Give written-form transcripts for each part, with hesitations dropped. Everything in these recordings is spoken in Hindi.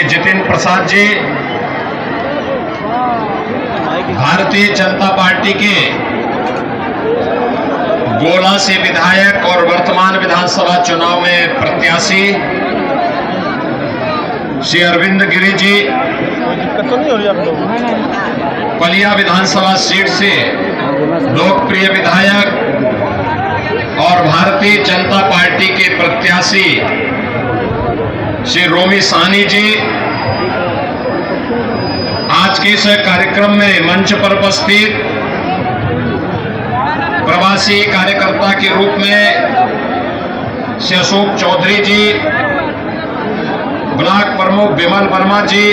जितिन प्रसाद जी भारतीय जनता पार्टी के गोला से विधायक और वर्तमान विधानसभा चुनाव में प्रत्याशी श्री अरविंद गिरी जी पलिया विधानसभा सीट से लोकप्रिय विधायक और भारतीय जनता पार्टी के प्रत्याशी श्री रोमी साहनी जी आज के इस कार्यक्रम में मंच पर उपस्थित प्रवासी कार्यकर्ता के रूप में श्री अशोक चौधरी जी, ब्लॉक प्रमुख विमल वर्मा जी,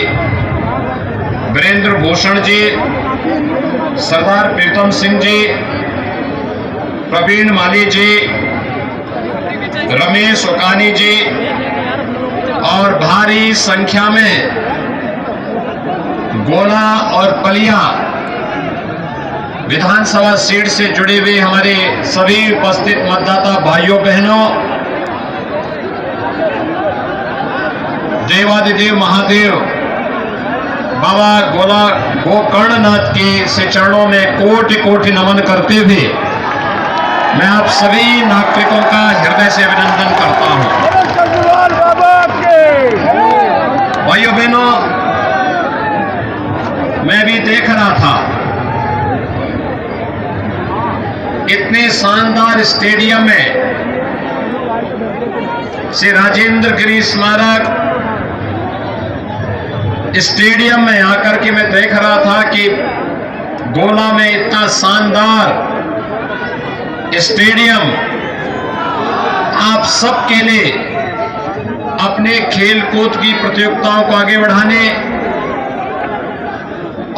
वीरेंद्र भूषण जी, सरदार प्रीतम सिंह जी, प्रवीण माली जी, रमेश ओकानी जी और भारी संख्या में गोला और पलिया विधानसभा सीट से जुड़े हुए हमारे सभी उपस्थित मतदाता भाइयों बहनों, देवादिदेव महादेव बाबा गोला गोकर्णनाथ के से चरणों में कोटि कोटि नमन करते हुए मैं आप सभी नागरिकों का हृदय से अभिनंदन करता हूं। भाइयों बहनों, मैं भी देख रहा था इतने शानदार स्टेडियम में श्री राजेंद्र गिरी स्मारक स्टेडियम में आकर के मैं देख रहा था कि गोला में इतना शानदार स्टेडियम आप सबके लिए अपने खेल कूद की प्रतियोगिताओं को आगे बढ़ाने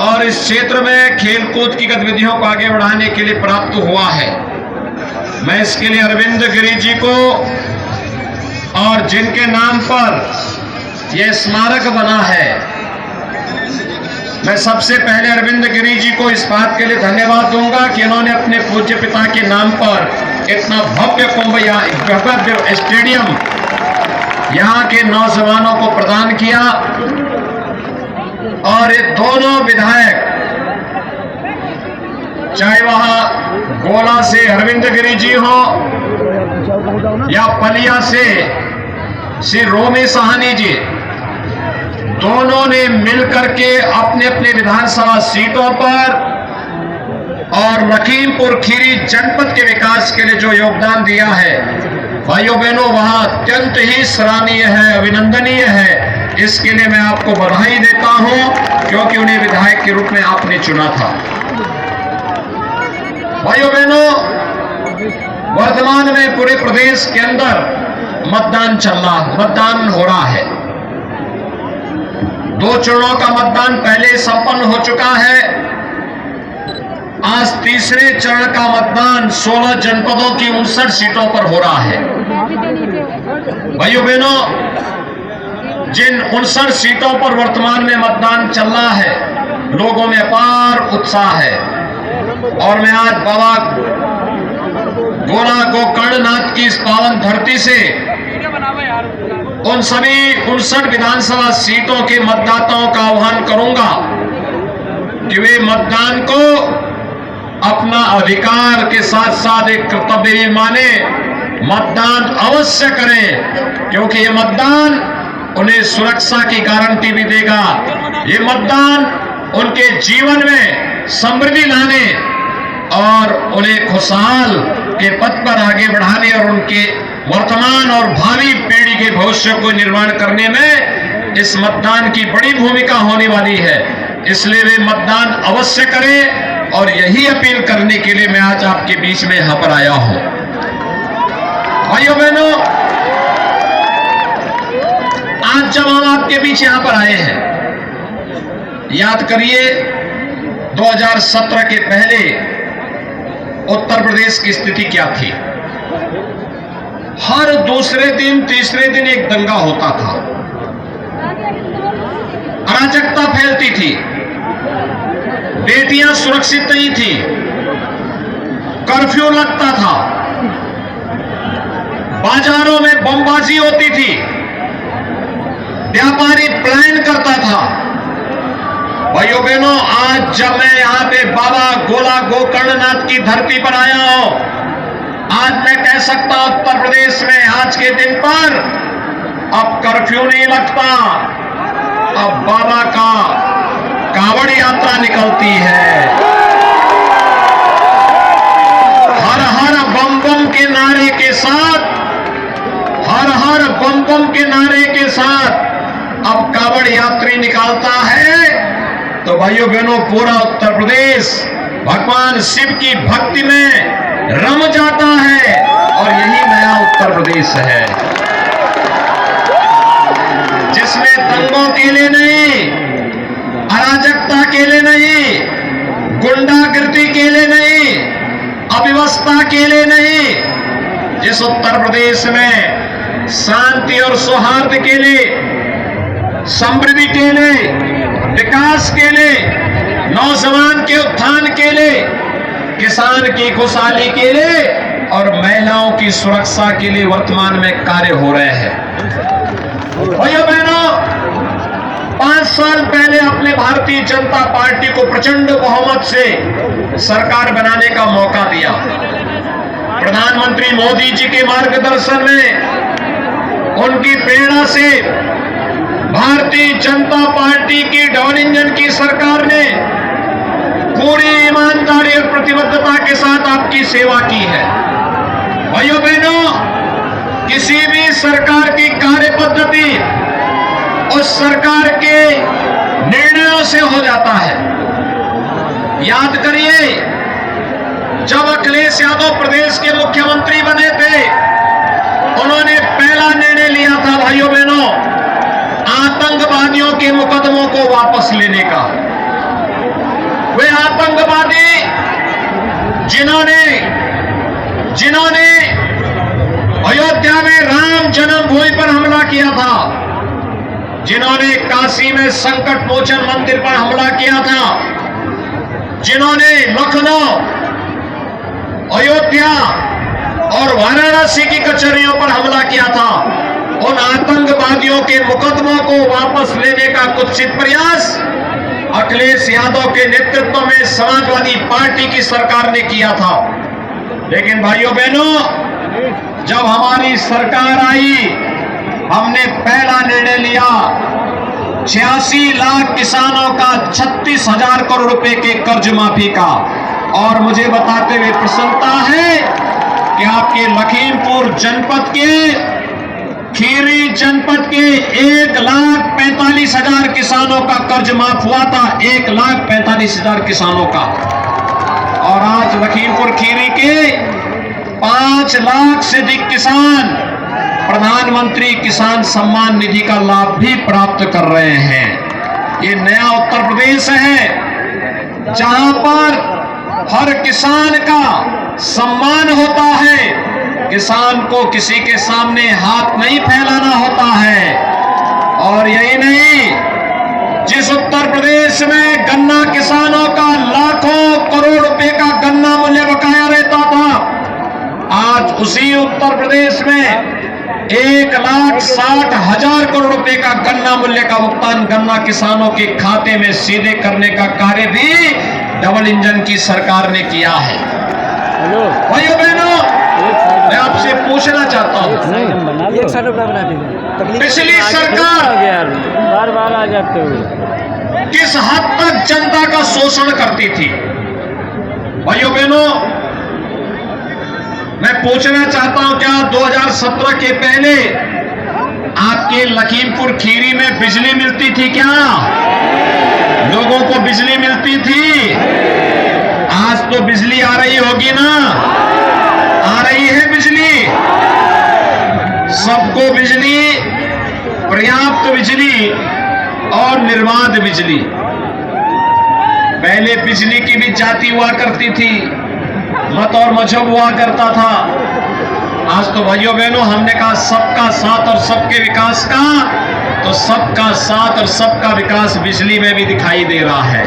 और इस क्षेत्र में खेल कूद की गतिविधियों को आगे बढ़ाने के लिए प्राप्त हुआ है। मैं इसके लिए अरविंद गिरी जी को और जिनके नाम पर यह स्मारक बना है, मैं सबसे पहले अरविंद गिरी जी को इस बात के लिए धन्यवाद दूंगा कि इन्होंने अपने पूज्य पिता के नाम पर इतना भव्य कुंभ या भव्य स्टेडियम यहाँ के नौजवानों को प्रदान किया। और ये दोनों विधायक, चाहे वहां गोला से अरविंद गिरी जी हो या पलिया से श्री रोमी साहनी जी, दोनों ने मिलकर के अपने अपने विधानसभा सीटों पर और लखीमपुर खीरी जनपद के विकास के लिए जो योगदान दिया है, भाइयों बहनों, वहां अत्यंत ही सराहनीय है, अभिनंदनीय है। इसके लिए मैं आपको बधाई देता हूं क्योंकि उन्हें विधायक के रूप में आपने चुना था। भाइयों बहनों, वर्तमान में पूरे प्रदेश के अंदर मतदान हो रहा है। 2 चरणों का मतदान पहले संपन्न हो चुका है। आज तीसरे चरण का मतदान 16 जनपदों की 59 सीटों पर हो रहा है। भाइयों बहनों, जिन 59 सीटों पर वर्तमान में मतदान चल रहा है, लोगों में अपार उत्साह है। और मैं आज बाबा गोला गोकर्णनाथ की इस पावन धरती से उन सभी 59 विधानसभा सीटों के मतदाताओं का आह्वान करूंगा कि वे मतदान को अपना अधिकार के साथ साथ एक कर्तव्य भी माने, मतदान अवश्य करें, क्योंकि ये मतदान उन्हें सुरक्षा की गारंटी भी देगा। ये मतदान उनके जीवन में समृद्धि लाने और उन्हें खुशहाल के पथ पर आगे बढ़ाने और उनके वर्तमान और भावी पीढ़ी के भविष्य को निर्माण करने में इस मतदान की बड़ी भूमिका होने वाली है। इसलिए वे मतदान अवश्य करें और यही अपील करने के लिए मैं आज आपके बीच में यहां पर आया हूं। भाइयों बहनों, आज जब हम आपके बीच यहां पर आए हैं, याद करिए 2017 के पहले उत्तर प्रदेश की स्थिति क्या थी। हर दूसरे दिन तीसरे दिन एक दंगा होता था, अराजकता फैलती थी, बेटियां सुरक्षित नहीं थी, कर्फ्यू लगता था, बाजारों में बमबाजी होती थी, व्यापारी पलायन करता था। भाइयों बहनों, आज जब मैं यहां पे बाबा गोला गोकर्णनाथ की धरती पर आया हूं, आज मैं कह सकता हूं उत्तर प्रदेश में आज के दिन पर अब कर्फ्यू नहीं लगता, अब बाबा का कांवड़ यात्रा निकलती है। हर हर बम बम के नारे के साथ, हर हर बम बम के नारे के साथ अब कांवड़ यात्री निकालता है। तो भाइयों बहनों, पूरा उत्तर प्रदेश भगवान शिव की भक्ति में रम जाता है और यही नया उत्तर प्रदेश है, जिसमें दंगों के लिए नहीं, अराजकता के लिए नहीं, गुंडागर्दी के लिए नहीं, अव्यवस्था के लिए नहीं, जिस उत्तर प्रदेश में शांति और सौहार्द के लिए, समृद्धि के लिए, विकास के लिए, नौजवान के उत्थान के लिए, किसान की खुशहाली के लिए और महिलाओं की सुरक्षा के लिए वर्तमान में कार्य हो रहे हैं। भाइयों बहनों, 5 साल पहले अपने भारतीय जनता पार्टी को प्रचंड बहुमत से सरकार बनाने का मौका दिया। प्रधानमंत्री मोदी जी के मार्गदर्शन में, उनकी प्रेरणा से भारतीय जनता पार्टी की डबल इंजन की सरकार ने पूरी ईमानदारी और प्रतिबद्धता के साथ आपकी सेवा की है। भाइयों बहनों, किसी भी सरकार की कार्य पद्धति उस सरकार के निर्णयों से हो जाता है। याद करिए, जब अखिलेश यादव प्रदेश के मुख्यमंत्री बने थे, उन्होंने पहला निर्णय लिया था भाइयों बहनों, आतंकवादियों के मुकदमों को वापस लेने का। वे आतंकवादी जिन्होंने अयोध्या में राम जन्मभूमि पर हमला किया था, जिन्होंने काशी में संकट मोचन मंदिर पर हमला किया था, जिन्होंने लखनऊ, अयोध्या और वाराणसी की कचहरियों पर हमला किया था, उन आतंकवादियों के मुकदमों को वापस लेने का कुत्सित प्रयास अखिलेश यादव के नेतृत्व में समाजवादी पार्टी की सरकार ने किया था। लेकिन भाइयों बहनों, जब हमारी सरकार आई, हमने पहला निर्णय लिया 86 लाख किसानों का 36,000 करोड़ रुपए के कर्ज माफी का। और मुझे बताते हुए प्रसन्नता है कि आपके लखीमपुर जनपद के, खीरी जनपद के 1,45,000 किसानों का कर्ज माफ हुआ था, 1,45,000 किसानों का। और आज लखीमपुर खीरी के 5 लाख से अधिक किसान प्रधानमंत्री किसान सम्मान निधि का लाभ भी प्राप्त कर रहे हैं। ये नया उत्तर प्रदेश है, जहां पर हर किसान का सम्मान होता है, किसान को किसी के सामने हाथ नहीं फैलाना होता है। और यही नहीं, जिस उत्तर प्रदेश में गन्ना किसानों का लाखों करोड़ रुपए का गन्ना मूल्य बकाया रहता था, आज उसी उत्तर प्रदेश में 1,60,000 करोड़ रुपए का गन्ना मूल्य का भुगतान गन्ना किसानों के खाते में सीधे करने का कार्य भी डबल इंजन की सरकार ने किया है। भाइयों बहनों, मैं आपसे पूछना चाहता हूं, पिछली सरकार बार आ जाते हो किस हद तक जनता का शोषण करती थी? भाइयों बहनों, मैं पूछना चाहता हूं, क्या 2017 के पहले आपके लखीमपुर खीरी में बिजली मिलती थी? क्या लोगों को बिजली मिलती थी? आज तो बिजली आ रही होगी ना, आ रही है बिजली, सबको बिजली, पर्याप्त बिजली और निर्बाध बिजली। पहले बिजली की भी जाति हुआ करती थी, मत और मजहब हुआ करता था। आज तो भाइयों बहनों, हमने कहा सबका साथ और सबके विकास का, तो सबका साथ और सबका विकास बिजली में भी दिखाई दे रहा है।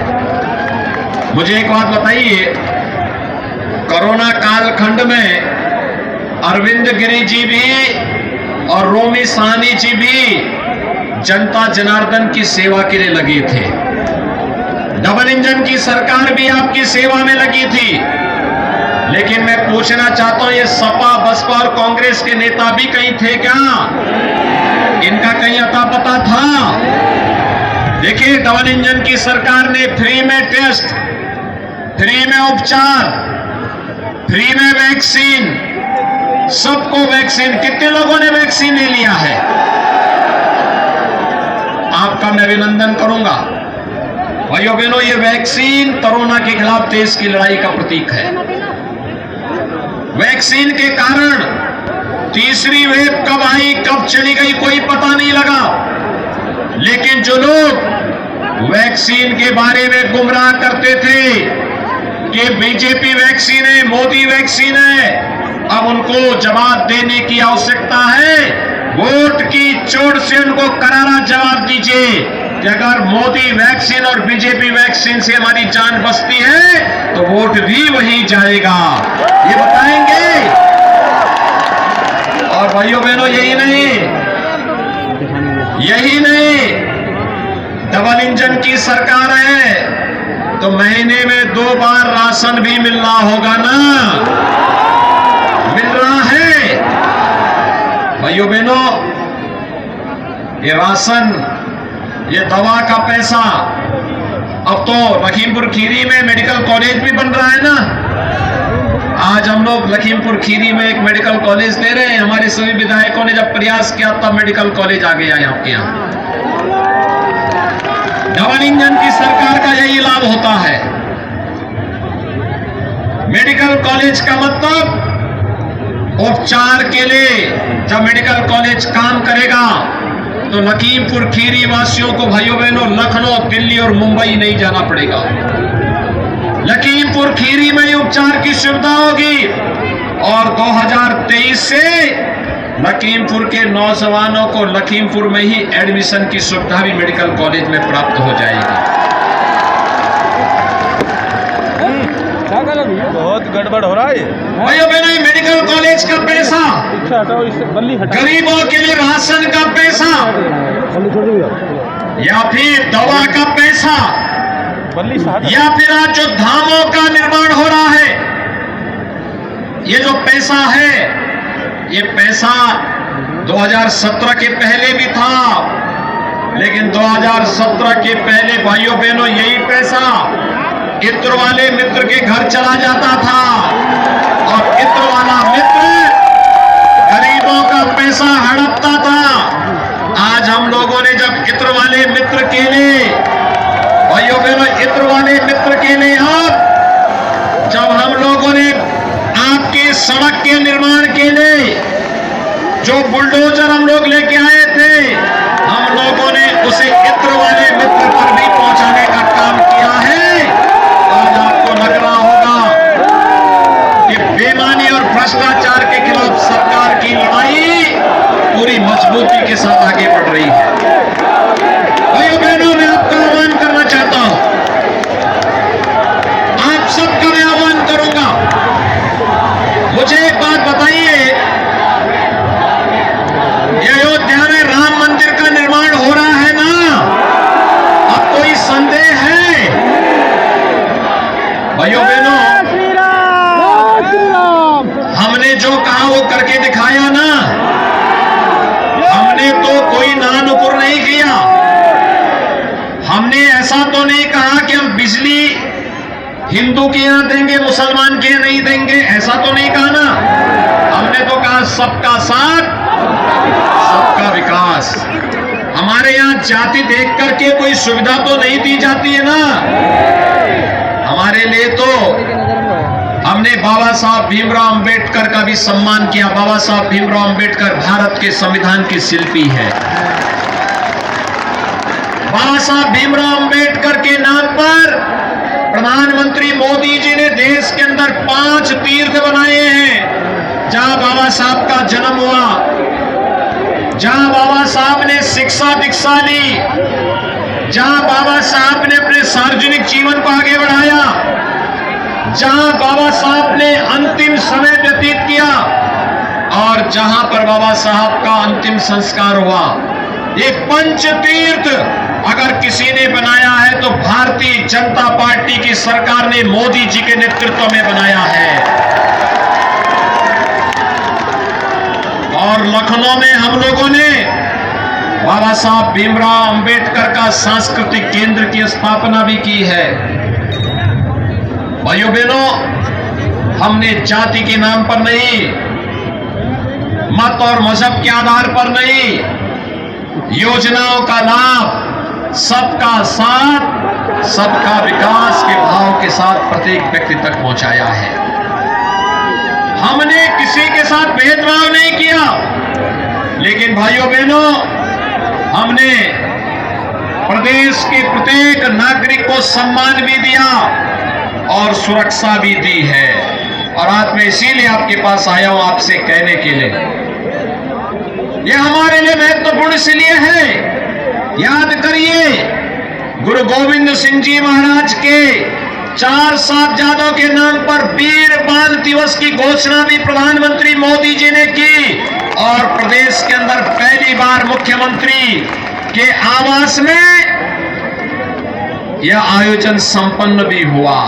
मुझे एक बात बताइए, कोरोना कालखंड में अरविंद गिरी जी भी और रोमी साहनी जी भी जनता जनार्दन की सेवा के लिए लगे थे। डबल इंजन की सरकार भी आपकी सेवा में लगी थी। लेकिन मैं पूछना चाहता हूं, ये सपा बसपा और कांग्रेस के नेता भी कहीं थे क्या? इनका कहीं अता पता था? देखिए, डबल इंजन की सरकार ने फ्री में टेस्ट, फ्री में उपचार, फ्री में वैक्सीन, सबको वैक्सीन, कितने लोगों ने वैक्सीन ले लिया है? आपका मैं अभिनंदन करूंगा। भाइयों बहनों, ये वैक्सीन कोरोना के खिलाफ देश की लड़ाई का प्रतीक है। वैक्सीन के कारण तीसरी वेव कब आई, कब चली गई, कोई पता नहीं लगा। लेकिन जो लोग वैक्सीन के बारे में गुमराह करते थे कि बीजेपी वैक्सीन है, मोदी वैक्सीन है, अब उनको जवाब देने की आवश्यकता है। वोट की चोट से उनको करारा जवाब दीजिए कि अगर मोदी वैक्सीन और बीजेपी वैक्सीन से हमारी जान बचती है तो वोट भी वही जाएगा, ये बताएंगे। और भाइयों बहनों, यही नहीं, डबल इंजन की सरकार है तो महीने में 2 बार राशन भी मिल रहा होगा ना? मिल रहा है। भाइयों बहनों, ये राशन, ये दवा का पैसा, अब तो लखीमपुर खीरी में मेडिकल कॉलेज भी बन रहा है ना। आज हम लोग लखीमपुर खीरी में एक मेडिकल कॉलेज दे रहे हैं। हमारे सभी विधायकों ने जब प्रयास किया तब मेडिकल कॉलेज आ गया यहाँ के यहाँ। डबल इंजन की सरकार का यही लाभ होता है। मेडिकल कॉलेज का मतलब उपचार के लिए जब मेडिकल कॉलेज काम करेगा तो लखीमपुर खीरी वासियों को, भाइयों बहनों, लखनऊ, दिल्ली और मुंबई नहीं जाना पड़ेगा। लखीमपुर खीरी में ही उपचार की सुविधा होगी। और 2023 से लखीमपुर के नौजवानों को लखीमपुर में ही एडमिशन की सुविधा भी मेडिकल कॉलेज में प्राप्त हो जाएगी। बहुत गड़बड़ हो रहा है। भाइयों बहनों, मेडिकल कॉलेज का पैसा, गरीबों के लिए राशन का पैसा, या फिर दवा का पैसा, या फिर आज जो धामों का निर्माण हो रहा है, ये जो पैसा है, ये पैसा 2017 के पहले भी था। लेकिन 2017 के पहले भाइयों बहनों यही पैसा इत्र वाले मित्र के घर चला जाता था और इत्र वाला मित्र गरीबों का पैसा हड़पता था। आज हम लोगों ने जब इत्र वाले मित्र के लिए, भाइयों बहनों, इत्र वाले मित्र के लिए जब हम लोगों ने आपके सड़क के निर्माण के लिए जो बुलडोजर हम लोग लेके आए थे, हम लोगों ने उसे इत्र वाले मित्र पर भी पहुंचाने का काम किया है। आज आपको लग रहा होगा कि बेईमानी और भ्रष्टाचार के खिलाफ सरकार की लड़ाई पूरी मजबूती के साथ आगे बढ़ रही है। भाइयों बहनों, मैं आपका आह्वान करना चाहता हूं, आप सबका मैं आह्वान करूंगा, मुझे एक बात बताइए, अयोध्या में राम मंदिर का निर्माण हो रहा है ना? अब कोई संदेह है? भाइयों बहनों, हमने जो कहा वो करके दिखाया ना। हमने तो कोई नानुपुर नहीं किया। हमने ऐसा तो नहीं कहा कि हम बिजली हिंदू के यहां देंगे, मुसलमान के यहां नहीं देंगे, ऐसा तो नहीं कहा ना। हमने तो कहा सबका साथ, सबका विकास। हमारे यहां जाति देख करके कोई सुविधा तो नहीं दी जाती है ना। हमारे लिए तो हमने बाबा साहब भीमराव अंबेडकर का भी सम्मान किया। बाबा साहब भीमराव अंबेडकर भारत के संविधान के शिल्पी हैं। बाबा साहब भीमराव अंबेडकर के नाम पर प्रधानमंत्री मोदी जी ने देश के अंदर 5 तीर्थ बनाए हैं, जहां बाबा साहब का जन्म हुआ, जहां बाबा साहब ने शिक्षा दीक्षा ली, जहां बाबा साहब ने अपने सार्वजनिक जीवन को आगे बढ़ाया, जहां बाबा साहब ने अंतिम समय व्यतीत किया और जहां पर बाबा साहब का अंतिम संस्कार हुआ। ये पंच तीर्थ अगर किसी ने बनाया है तो भारतीय जनता पार्टी की सरकार ने मोदी जी के नेतृत्व में बनाया है। और लखनऊ में हम लोगों ने बाबा साहब भीमराव अंबेडकर का सांस्कृतिक केंद्र की स्थापना भी की है। भाइयों बहनों, हमने जाति के नाम पर नहीं, मत और मजहब के आधार पर नहीं, योजनाओं का लाभ सबका साथ सबका विकास के भाव के साथ प्रत्येक व्यक्ति तक पहुंचाया है। हमने किसी के साथ भेदभाव नहीं किया, लेकिन भाइयों बहनों, हमने प्रदेश के प्रत्येक नागरिक को सम्मान भी दिया और सुरक्षा भी दी है। और आज मैं इसीलिए आपके पास आया हूं आपसे कहने के लिए, यह हमारे लिए महत्वपूर्ण इसलिए है, याद करिए गुरु गोविंद सिंह जी महाराज के 4 साहबजादों के नाम पर वीर बाल दिवस की घोषणा भी प्रधानमंत्री मोदी जी ने की और प्रदेश के अंदर पहली बार मुख्यमंत्री के आवास में यह आयोजन संपन्न भी हुआ।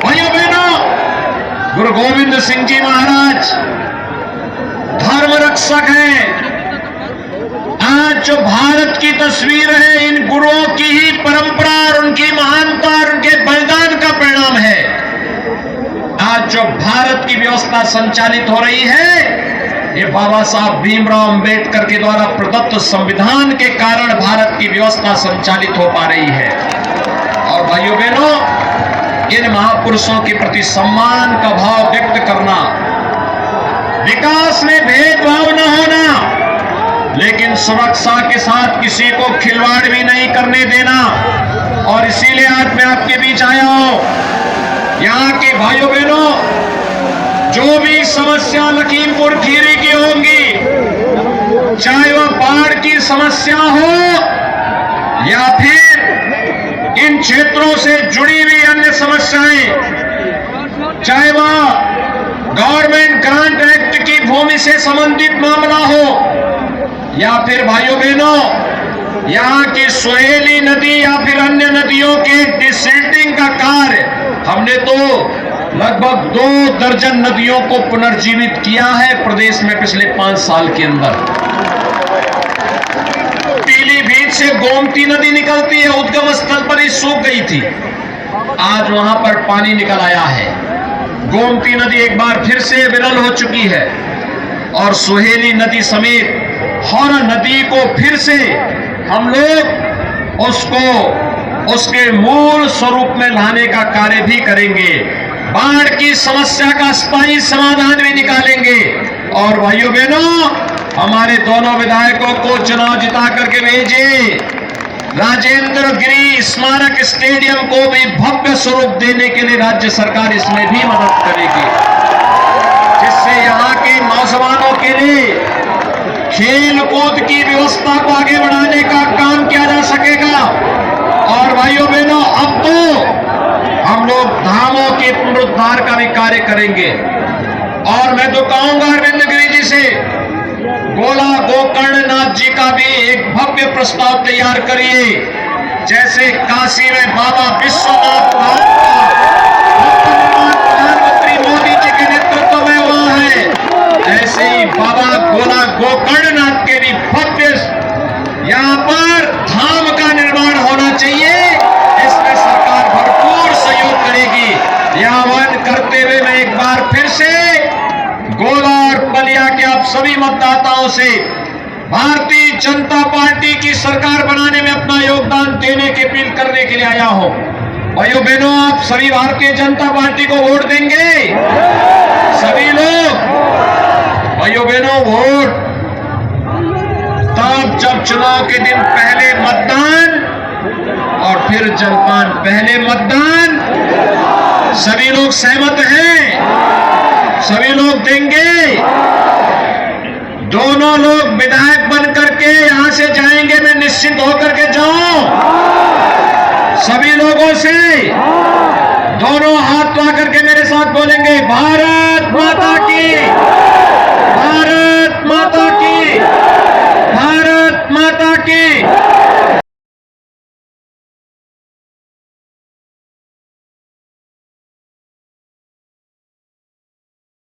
भाइयों बहनों, गुरु गोविंद सिंह जी महाराज धर्म रक्षक हैं। आज जो भारत की तस्वीर है, इन गुरुओं की ही परंपरा और उनकी महानता और उनके बलिदान का परिणाम है। आज जो भारत की व्यवस्था संचालित हो रही है, ये बाबा साहब भीमराव अंबेडकर के द्वारा प्रदत्त संविधान के कारण भारत की व्यवस्था संचालित हो पा रही है। और भाइयों बहनों, इन महापुरुषों के प्रति सम्मान का भाव व्यक्त करना, विकास में भेदभाव न होना, लेकिन सुरक्षा के साथ किसी को खिलवाड़ भी नहीं करने देना। और इसीलिए आज मैं आपके बीच आया हूं। यहाँ के भाइयों बहनों, जो भी समस्या लखीमपुर खीरी की होंगी, चाहे वह बाढ़ की समस्या हो या फिर इन क्षेत्रों से जुड़ी हुई अन्य समस्याएं, चाहे वह गवर्नमेंट ग्रांट एक्ट की भूमि से संबंधित मामला हो या फिर भाइयों बहनों यहाँ की सोहेली नदी या फिर अन्य नदियों के डिसिल्टिंग का कार्य, हमने तो लगभग 2 दर्जन नदियों को पुनर्जीवित किया है प्रदेश में पिछले 5 साल के अंदर। पीलीभीत से गोमती नदी निकलती है, उद्गम स्थल पर ही सूख गई थी, आज वहां पर पानी निकल आया है। गोमती नदी एक बार फिर से विरल हो चुकी है और सुहेली नदी समेत हर नदी को फिर से हम लोग उसके मूल स्वरूप में लाने का कार्य भी करेंगे। बाढ़ की समस्या का स्थायी समाधान भी निकालेंगे। और भाइयों बहनों, हमारे दोनों विधायकों को चुनाव जिता करके भेजिए। राजेंद्र गिरी स्मारक स्टेडियम को भी भव्य स्वरूप देने के लिए राज्य सरकार इसमें भी मदद करेगी, जिससे यहाँ के नौजवानों के लिए खेल कूद की व्यवस्था को आगे बढ़ाने का काम किया जा सकेगा। और भाइयों बहनों, अब तो हम लोग धामों के पुनरुद्धार का भी कार्य करेंगे। और मैं तो कहूंगा अरविंद गिरी जी से, गोला गोकर्णनाथ जी का भी एक भव्य प्रस्ताव तैयार करिए। जैसे काशी में बाबा विश्वनाथ धाम का प्रधानमंत्री मोदी जी के नेतृत्व में हुआ है, ऐसे ही बाबा गोला गोकर्णनाथ के भी भव्य यहाँ पर धाम का निर्माण होना चाहिए। इसमें सरकार भरपूर सहयोग करेगी। यह आह्वान करते हुए मैं एक बार फिर से गोला और बलिया के आप सभी मतदाताओं से भारतीय जनता पार्टी की सरकार बनाने में अपना योगदान देने की अपील करने के लिए आया हूं। भाइयों बहनों, आप सभी भारतीय जनता पार्टी को वोट देंगे? सभी लोग भाइयों बहनों, वोट तब जब चुनाव के दिन पहले मतदान और फिर जलपान। पहले मतदान, सभी लोग सहमत हैं? सभी लोग देंगे? दोनों लोग विधायक बन करके यहां से जाएंगे, मैं निश्चित होकर के जाऊं? सभी लोगों से दोनों हाथ ला करके मेरे साथ बोलेंगे, भारत माता की, भारत माता की। की